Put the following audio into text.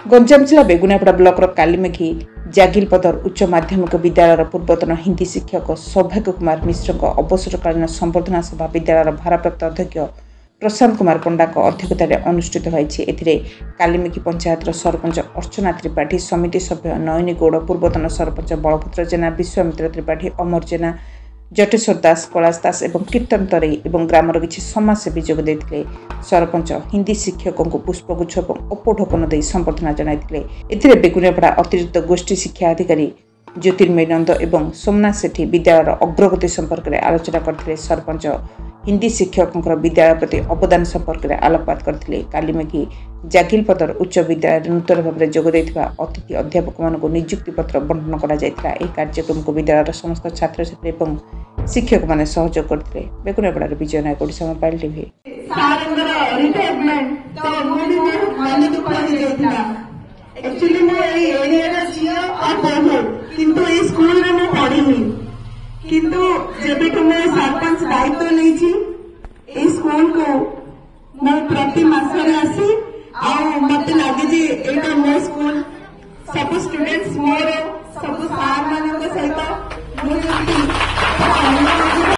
गंजाम जिला बेगुनियापड़ा ब्लॉक कालीमेघी जागिलपदर उच्च माध्यमिक विद्यालय पूर्वतन हिंदी शिक्षक सौभाग्य कुमार मिश्र अवसरकालीन संबर्धना सभा विद्यालय भारप्राप्त अध्यक्ष प्रशांत कुमार पंडा अध्यक्षतार अनुष्ठित होती। कालीमेघी पंचायत सरपंच अर्चना त्रिपाठी, समिति सभ्य नयनी गौड़, पूर्वतन सरपंच बलभद्र जेना, विश्वामित्र त्रिपाठी, अमर जेना, जटेश्वर दास, कैलाश दास और कीर्तन तराई और ग्रामर किसी समाजसेवी जोगदे। सरपंच हिंदी शिक्षकों को पुष्पगुच्छ और उपढौकन दे संबर्धना जनाइथिले। बेगुनियापड़ा अतिरिक्त गोष्ठी शिक्षा अधिकारी ज्योतिर्मय नंद और सोमनाथ सेठी विद्यालय अग्रगति संपर्क में आलोचना करते। सरपंच हिंदी शिक्षकों विद्यालय प्रति अवदान संपर्क में आलोकपात करते। कालीमेघी जागिलपदर उच्च विद्यालय नूतन भाव में जोगदे अतिथि अध्यापक मानक नियुक्ति पत्र बंटन कर कार्यक्रम को विद्यालय समस्त छात्र छात्री और शिक्षक मैंने सहयोग करते। बेगुनियापड़ा विजय नायक, ओडिशा मोबाइल टीवी। किंतु जब मैं सरपंच दायित्व नहीं स्कूल को मैं प्रति मासरे आसी मत लगे एटा मो स्कूल सब स्टूडेंट्स मोर सब सार मान सहित